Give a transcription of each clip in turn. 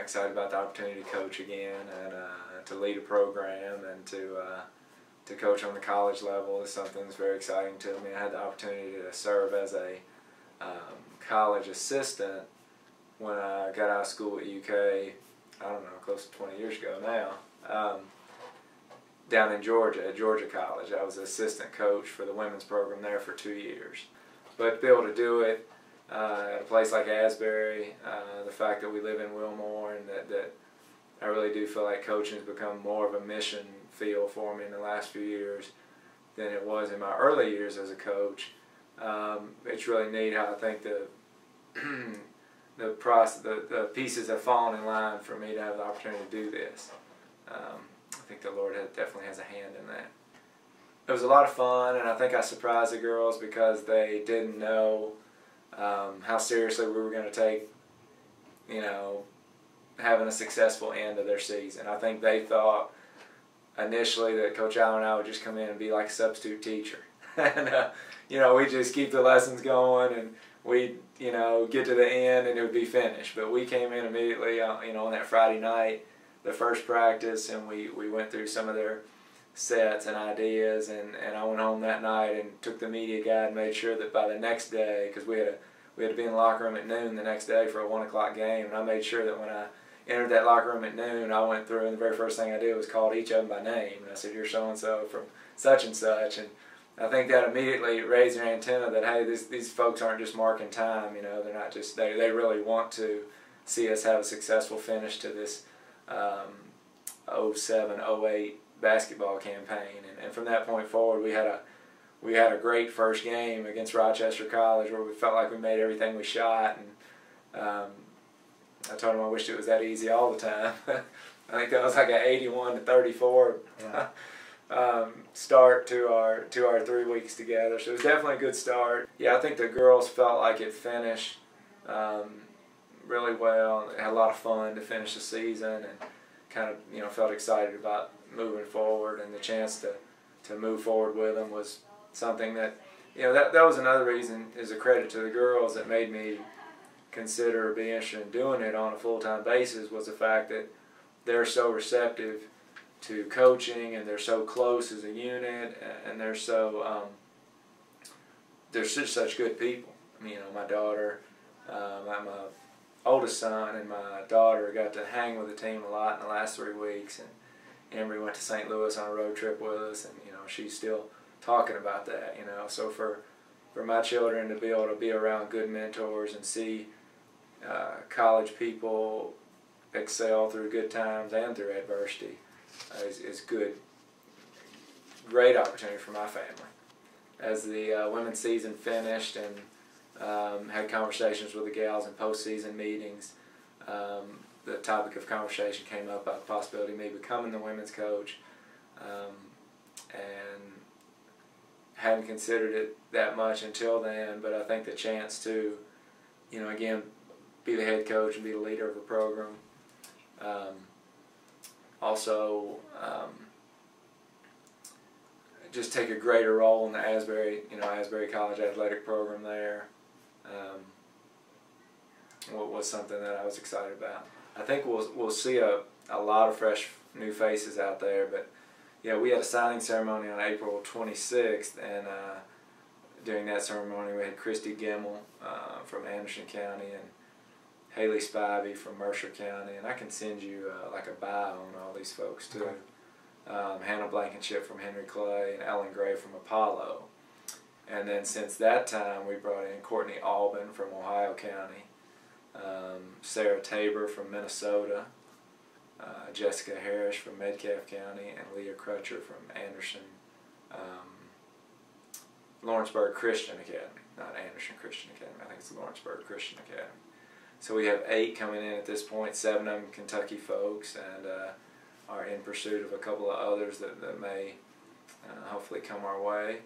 excited about the opportunity to coach again and to lead a program and to coach on the college level is something that's very exciting to me. I had the opportunity to serve as a college assistant when I got out of school at UK, I don't know, close to 20 years ago now, down in Georgia, at Georgia College. I was an assistant coach for the women's program there for 2 years. But to be able to do it at a place like Asbury, the fact that we live in Wilmore, and that I really do feel like coaching has become more of a mission field for me in the last few years than it was in my early years as a coach. It's really neat how I think the pieces have fallen in line for me to have the opportunity to do this. I think the Lord definitely has a hand in that. It was a lot of fun, and I think I surprised the girls because they didn't know how seriously we were going to take, you know, having a successful end of their season. I think they thought initially that Coach Allen and I would just come in and be like a substitute teacher. And, you know, we'd just keep the lessons going, and we'd, you know, get to the end and it would be finished. But we came in immediately, you know, on that Friday night, the first practice, and we went through some of their sets and ideas, and I went home that night and took the media guide and made sure that by the next day, because we had to be in the locker room at noon the next day for a 1 o'clock game, and I made sure that when I entered that locker room at noon, I went through and the very first thing I did was called each of them by name, and I said, "You're so-and-so from such and such," and I think that immediately raised their antenna that, hey, these folks aren't just marking time, you know, they're not just, they really want to see us have a successful finish to this 07-08 basketball campaign, and from that point forward we had a great first game against Rochester College where we felt like we made everything we shot, and I told them I wished it was that easy all the time. I think that was like an 81-34 start to our 3 weeks together, so it was definitely a good start. Yeah, I think the girls felt like it finished really well. They had a lot of fun to finish the season, and kind of, you know, felt excited about moving forward, and the chance to move forward with them was something that, you know, that was another reason, is a credit to the girls, that made me consider being interested in doing it on a full-time basis, was the fact that they're so receptive to coaching, and they're so close as a unit, and they're just such good people. I mean, you know, my daughter, my oldest son and my daughter got to hang with the team a lot in the last 3 weeks, and Emery went to St. Louis on a road trip with us, and, you know, she's still talking about that, you know. So for my children to be able to be around good mentors and see college people excel through good times and through adversity is good. Great opportunity for my family. As the women's season finished, and had conversations with the gals in postseason meetings, the topic of conversation came up about the possibility of me becoming the women's coach, and hadn't considered it that much until then, but I think the chance to, you know, again, be the head coach and be the leader of a program, also just take a greater role in the Asbury College athletic program there, was something that I was excited about. I think we'll see a lot of fresh new faces out there, but yeah, we had a signing ceremony on April 26th, and during that ceremony we had Christy Gimmel from Anderson County, and Haley Spivey from Mercer County, and I can send you like a bio on all these folks too. Okay. Hannah Blankenship from Henry Clay, and Ellen Gray from Apollo. And then since that time we brought in Courtney Albin from Ohio County, Sarah Tabor from Minnesota, Jessica Harris from Metcalfe County, and Leah Crutcher from Anderson, Lawrenceburg Christian Academy, not Anderson Christian Academy, I think it's the Lawrenceburg Christian Academy. So we have 8 coming in at this point, 7 of them Kentucky folks, and are in pursuit of a couple of others that may hopefully come our way.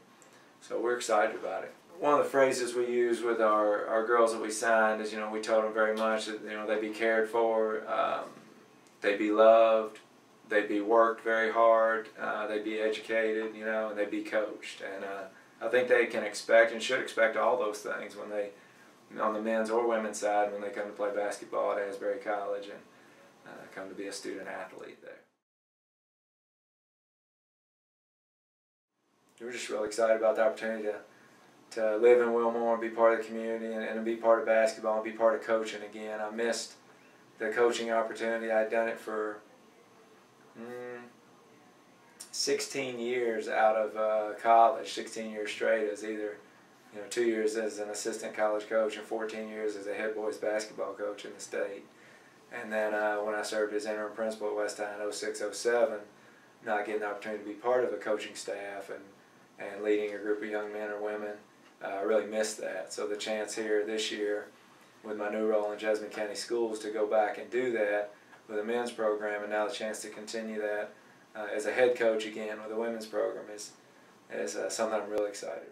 So we're excited about it. One of the phrases we use with our girls that we signed is, you know, we told them very much that, you know, they be cared for, they be loved, they be worked very hard, they be educated, you know, and they be coached. And I think they can expect and should expect all those things when they, on the men's or women's side, when they come to play basketball at Asbury College. come to be a student athlete there. We're just really excited about the opportunity to live in Wilmore and be part of the community and be part of basketball and be part of coaching again. I missed the coaching opportunity. I'd done it for 16 years out of college, 16 years straight as either 2 years as an assistant college coach and 14 years as a head boys basketball coach in the state. And then when I served as interim principal at West High in 06-07, not getting the opportunity to be part of a coaching staff and leading a group of young men or women, I really missed that. So the chance here this year with my new role in Jessamine County Schools to go back and do that with a men's program, and now the chance to continue that as a head coach again with a women's program is something I'm really excited about.